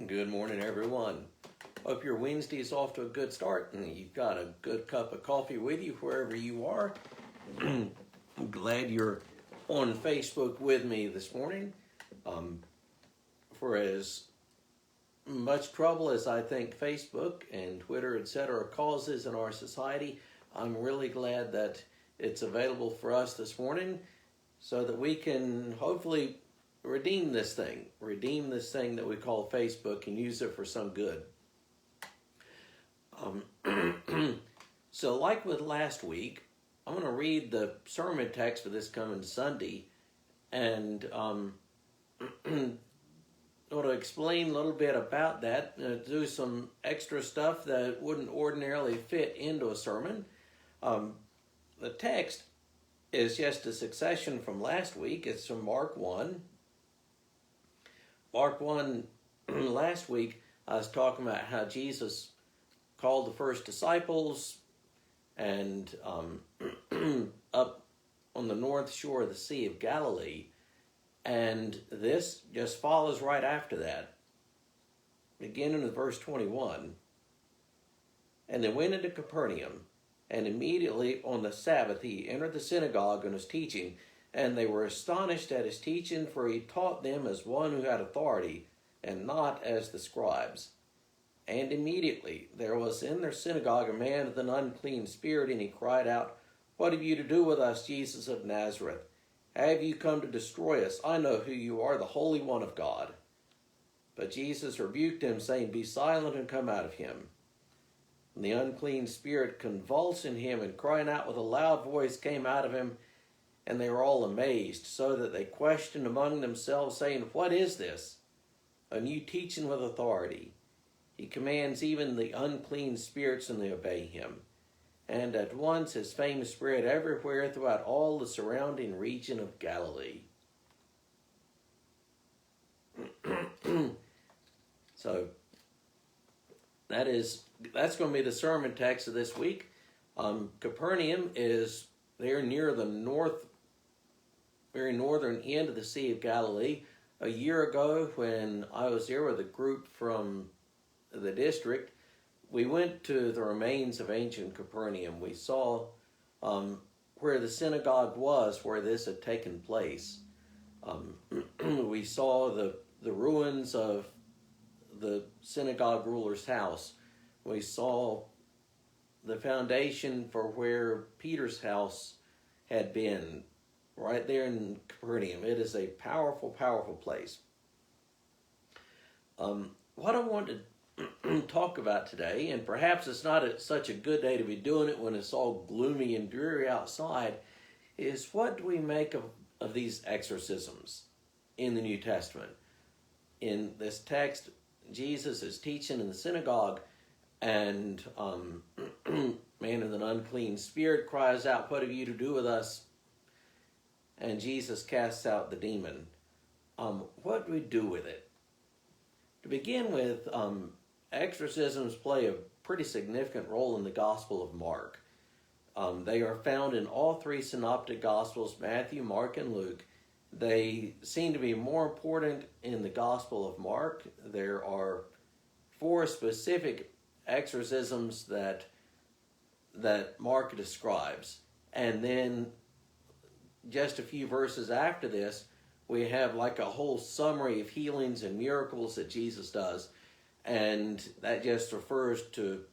Good morning, everyone. Hope your Wednesday is off to a good start and you've got a good cup of coffee with you wherever you are. I'm glad you're on Facebook with me this morning. For as much trouble as I think Facebook and Twitter, etc., causes in our society, I'm really glad that it's available for us this morning so that we can hopefully redeem this thing that we call Facebook and use it for some good. So like with last week, I'm going to read the sermon text for this coming Sunday and I want to explain a little bit about that, do some extra stuff that wouldn't ordinarily fit into a sermon. The text is just a succession from last week. It's from Mark 1. Mark 1, last week, I was talking about how Jesus called the first disciples and up on the north shore of the Sea of Galilee. And this just follows right after that, beginning with verse 21. And they went into Capernaum, and immediately on the Sabbath he entered the synagogue and was teaching. And they were astonished at his teaching, for he taught them as one who had authority, and not as the scribes. And immediately there was in their synagogue a man with an unclean spirit, and he cried out, "What have you to do with us, Jesus of Nazareth? Have you come to destroy us? I know who you are, the Holy One of God." But Jesus rebuked him, saying, "Be silent and come out of him." And the unclean spirit, convulsing him and crying out with a loud voice, came out of him. And they were all amazed, so that they questioned among themselves, saying, "What is this? A new teaching with authority. He commands even the unclean spirits, and they obey him." And at once his fame spread everywhere throughout all the surrounding region of Galilee. So that's going to be the sermon text of this week. Capernaum is there near the very northern end of the Sea of Galilee. A year ago, when I was there with a group from the district, we went to the remains of ancient Capernaum. We saw where the synagogue was, where this had taken place. We saw the ruins of the synagogue ruler's house. We saw the foundation for where Peter's house had been, right there in Capernaum. It is a powerful, powerful place. What I want to talk about today, and perhaps it's not such a good day to be doing it when it's all gloomy and dreary outside, is what do we make of these exorcisms in the New Testament? In this text, Jesus is teaching in the synagogue, and man with an unclean spirit cries out, "What have you to do with us?" And Jesus casts out the demon. What do we do with it? To begin with, exorcisms play a pretty significant role in the Gospel of Mark. They are found in all three synoptic Gospels, Matthew, Mark, and Luke. They seem to be more important in the Gospel of Mark. There are 4 specific exorcisms that Mark describes. And then just a few verses after this, we have like a whole summary of healings and miracles that Jesus does. And that just refers to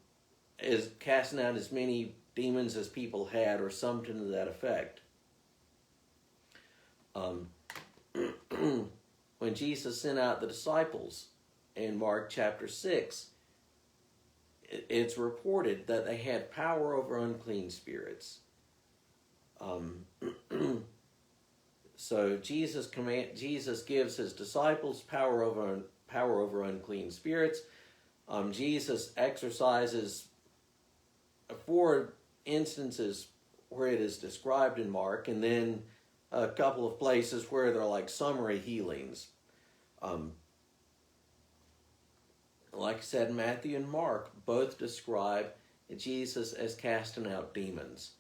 as casting out as many demons as people had, or something to that effect. When Jesus sent out the disciples in Mark chapter 6, it's reported that they had power over unclean spirits. So Jesus gives his disciples power over unclean spirits. Jesus exorcises 4 instances where it is described in Mark, and then a couple of places where they're like summary healings. Like I said, Matthew and Mark both describe Jesus as casting out demons.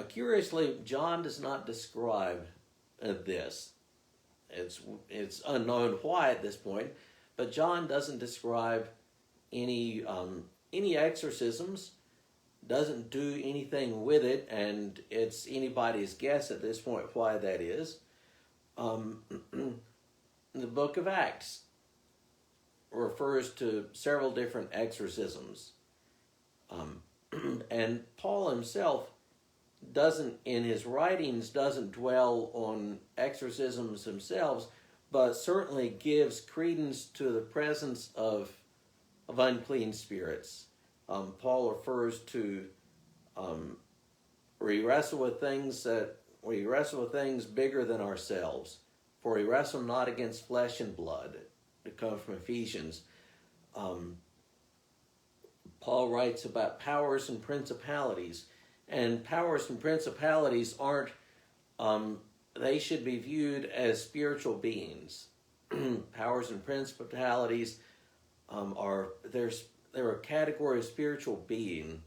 Curiously, John does not describe this. It's unknown why at this point, but John doesn't describe any exorcisms, doesn't do anything with it, and it's anybody's guess at this point why that is. The book of Acts refers to several different exorcisms. And Paul himself doesn't, in his writings, doesn't dwell on exorcisms themselves, but certainly gives credence to the presence of unclean spirits. Paul refers to we wrestle with things bigger than ourselves, for we wrestle not against flesh and blood. It comes from Ephesians. Paul writes about powers and principalities, and powers and principalities aren't, they should be viewed as spiritual beings. Powers and principalities they're a category of spiritual being.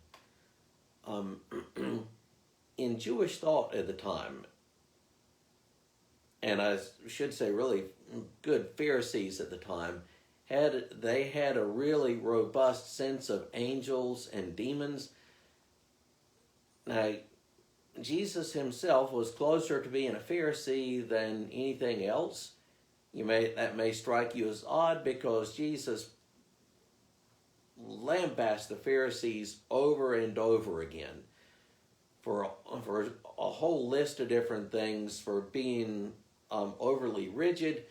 In Jewish thought at the time, and I should say really good Pharisees at the time, they had a really robust sense of angels and demons. Now, Jesus himself was closer to being a Pharisee than anything else. That may strike you as odd, because Jesus lambasted the Pharisees over and over again for a whole list of different things, for being overly rigid,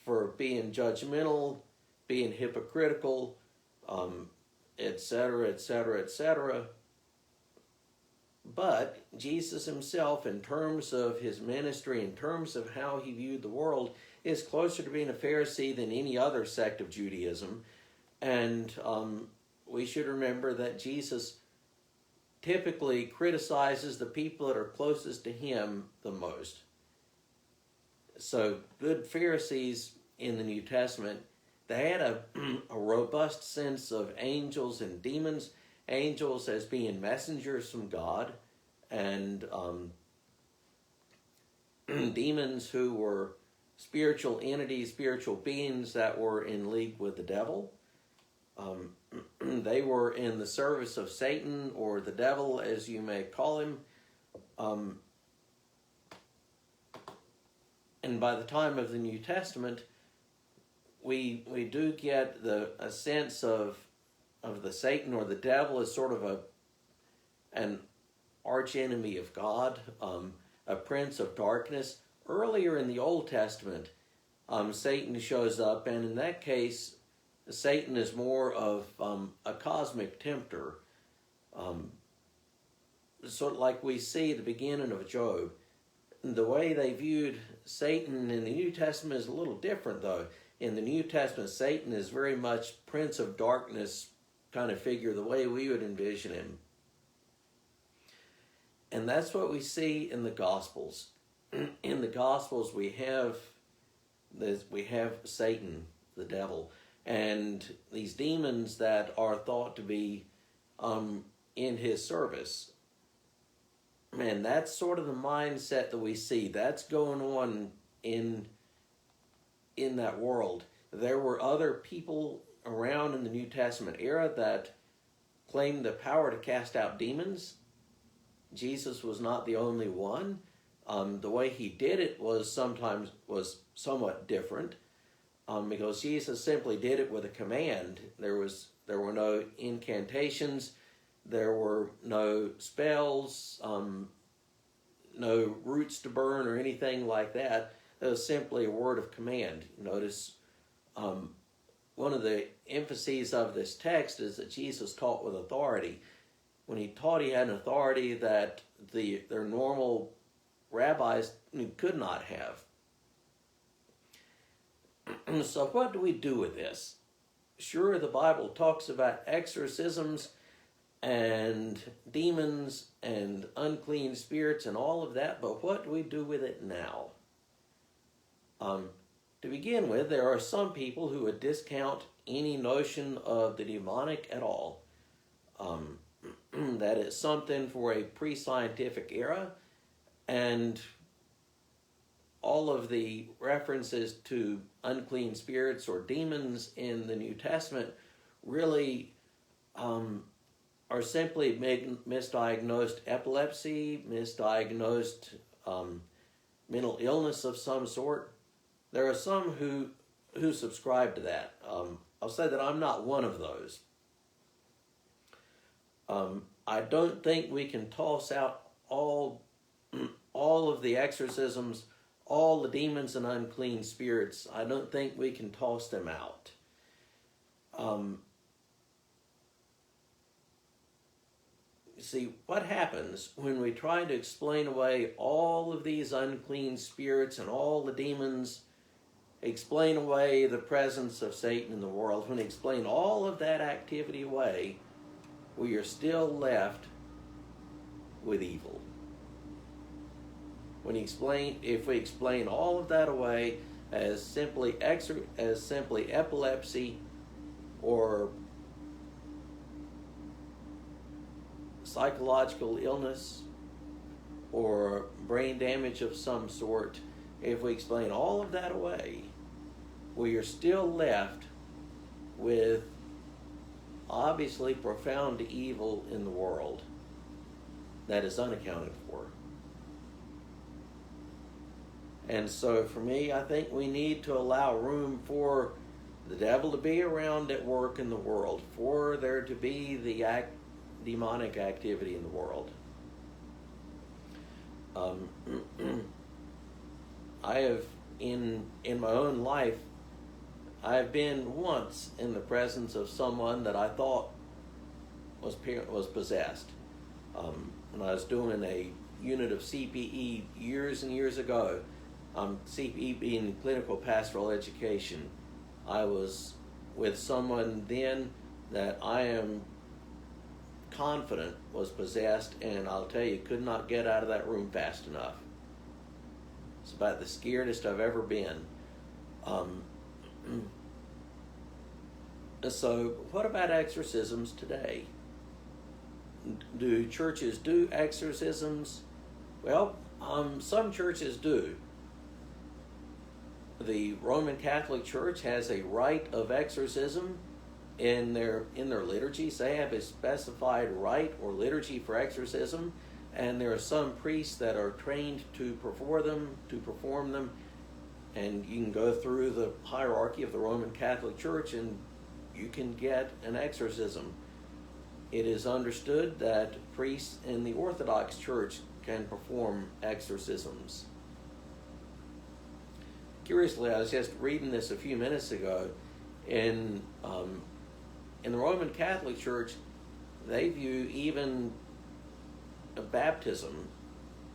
for being judgmental, being hypocritical, etc., etc., etc. But Jesus himself, in terms of his ministry, in terms of how he viewed the world, is closer to being a Pharisee than any other sect of Judaism. And we should remember that Jesus typically criticizes the people that are closest to him the most. So good Pharisees in the New Testament, they had a robust sense of angels and demons, angels as being messengers from God, and demons who were spiritual entities, spiritual beings that were in league with the devil. They were in the service of Satan, or the devil, as you may call him. And by the time of the New Testament, we do get a sense of the Satan or the devil as sort of an archenemy of God, a prince of darkness. Earlier in the Old Testament, Satan shows up, and in that case, Satan is more of a cosmic tempter. Sort of like we see at the beginning of Job. The way they viewed Satan in the New Testament is a little different, though. In the New Testament, Satan is very much Prince of Darkness kind of figure, the way we would envision him. And that's what we see in the Gospels. In the Gospels, we have Satan, the devil, and these demons that are thought to be in his service. Man, that's sort of the mindset that we see. That's going on in that world. There were other people around in the New Testament era that claimed the power to cast out demons. Jesus was not the only one. The way he did it was somewhat different, because Jesus simply did it with a command. There were no incantations. There were no spells, no roots to burn or anything like that. It was simply a word of command. Notice one of the emphases of this text is that Jesus taught with authority. When he taught, he had an authority that their normal rabbis could not have. So what do we do with this? Sure, the Bible talks about exorcisms and demons and unclean spirits and all of that, but what do we do with it now? To begin with, there are some people who would discount any notion of the demonic at all. That is something for a pre-scientific era, and all of the references to unclean spirits or demons in the New Testament really are simply misdiagnosed epilepsy, misdiagnosed mental illness of some sort. There are some who subscribe to that. I'll say that I'm not one of those. I don't think we can toss out all of the exorcisms, all the demons and unclean spirits. I don't think we can toss them out. See, what happens when we try to explain away all of these unclean spirits and all the demons, explain away the presence of Satan in the world, when we explain all of that activity away, we are still left with evil. If we explain all of that away as simply epilepsy or psychological illness or brain damage of some sort, if we explain all of that away, we are still left with obviously profound evil in the world that is unaccounted for. And so for me, I think we need to allow room for the devil to be around at work in the world, for there to be the demonic activity in the world. I have, in my own life, I have been once in the presence of someone that I thought was possessed. When I was doing a unit of CPE years and years ago, CPE being clinical pastoral education, I was with someone then that I am confident was possessed, and I'll tell you, could not get out of that room fast enough. It's about the scaredest I've ever been. So what about exorcisms today? Do churches do exorcisms? Well, some churches do. The Roman Catholic Church has a rite of exorcism in their liturgies. They have a specified rite or liturgy for exorcism, and there are some priests that are trained to perform them, and you can go through the hierarchy of the Roman Catholic Church and you can get an exorcism. It is understood that priests in the Orthodox Church can perform exorcisms. Curiously, I was just reading this a few minutes ago. In the Roman Catholic Church, they view even a baptism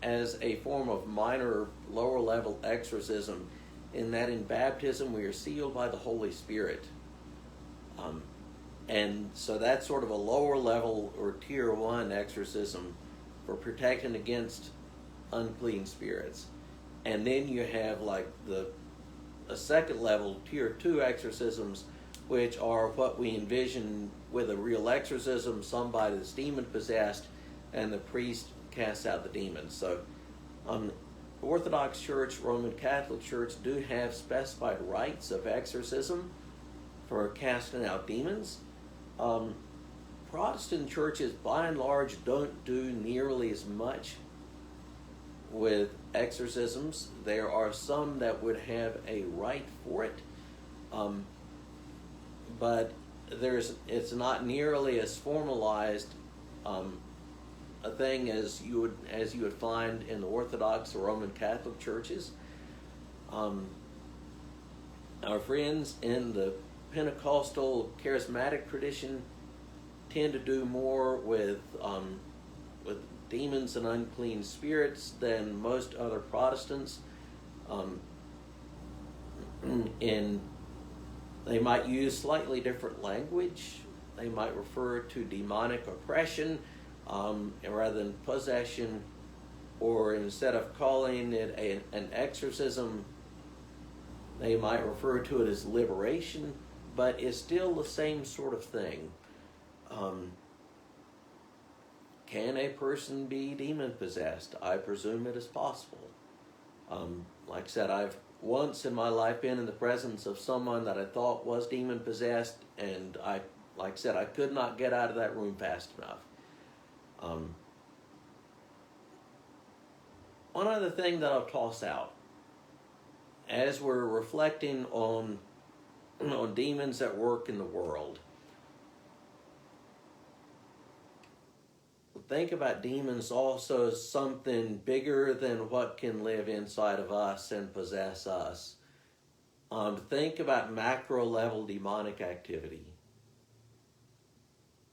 as a form of minor, lower-level exorcism, in that in baptism we are sealed by the Holy Spirit. And so that's sort of a lower level or tier 1 exorcism for protecting against unclean spirits. And then you have like a second level, tier 2 exorcisms, which are what we envision with a real exorcism, somebody that's demon possessed, and the priest casts out the demons. So Orthodox Church, Roman Catholic Church do have specified rites of exorcism for casting out demons. Protestant churches, by and large, don't do nearly as much with exorcisms. There are some that would have a rite for it, but it's not nearly as formalized a thing as you would find in the Orthodox or Roman Catholic churches. Our friends in the Pentecostal charismatic tradition tend to do more with demons and unclean spirits than most other Protestants. And they might use slightly different language. They might refer to demonic oppression rather than possession, or instead of calling it an exorcism, they might refer to it as liberation, but it's still the same sort of thing. Can a person be demon possessed? I presume it is possible. Like I said, I've once in my life been in the presence of someone that I thought was demon possessed, and like I said, I could not get out of that room fast enough. One other thing that I'll toss out as we're reflecting on demons at work in the world. Think about demons also as something bigger than what can live inside of us and possess us. Think about macro level demonic activity.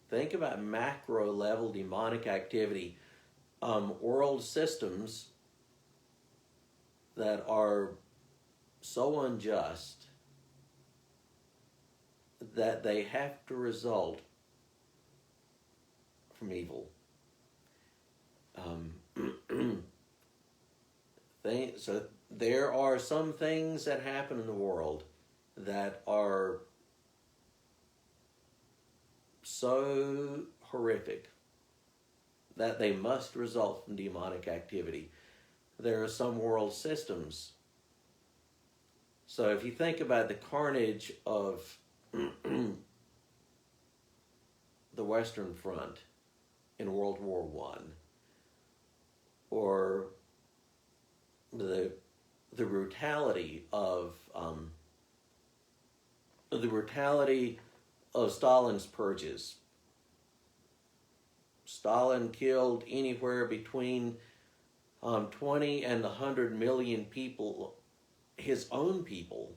Think about macro level demonic activity. World systems that are so unjust that they have to result from evil. So there are some things that happen in the world that are so horrific that they must result from demonic activity. There are some world systems. So if you think about the carnage of the Western Front in World War I, or the brutality of Stalin's purges. Stalin killed anywhere between 20 and 100 million people, his own people.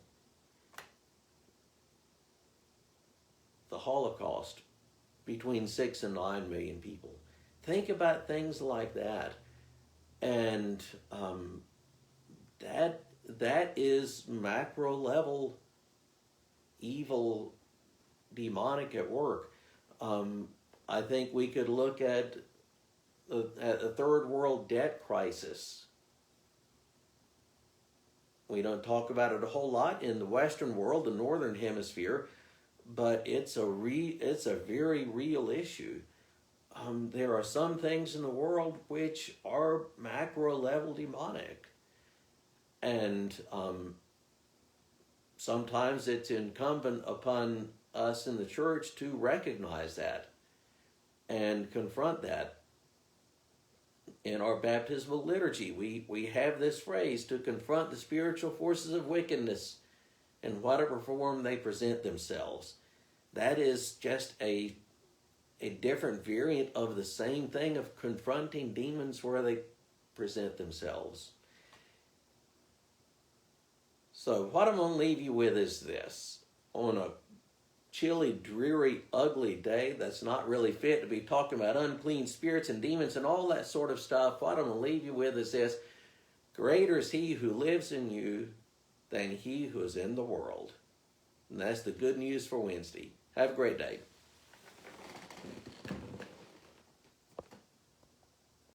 The Holocaust, between 6 and 9 million people. Think about things like that. And that is macro level evil, demonic at work. I think we could look at a third world debt crisis. We don't talk about it a whole lot in the Western world, the Northern Hemisphere, but it's a very real issue. There are some things in the world which are macro level demonic. And sometimes it's incumbent upon us in the church to recognize that and confront that. In our baptismal liturgy, we have this phrase, to confront the spiritual forces of wickedness in whatever form they present themselves. That is just a different variant of the same thing of confronting demons where they present themselves. So what I'm going to leave you with is this. On a chilly, dreary, ugly day that's not really fit to be talking about unclean spirits and demons and all that sort of stuff, what I'm going to leave you with is this. Greater is he who lives in you than he who is in the world. And that's the good news for Wednesday. Have a great day.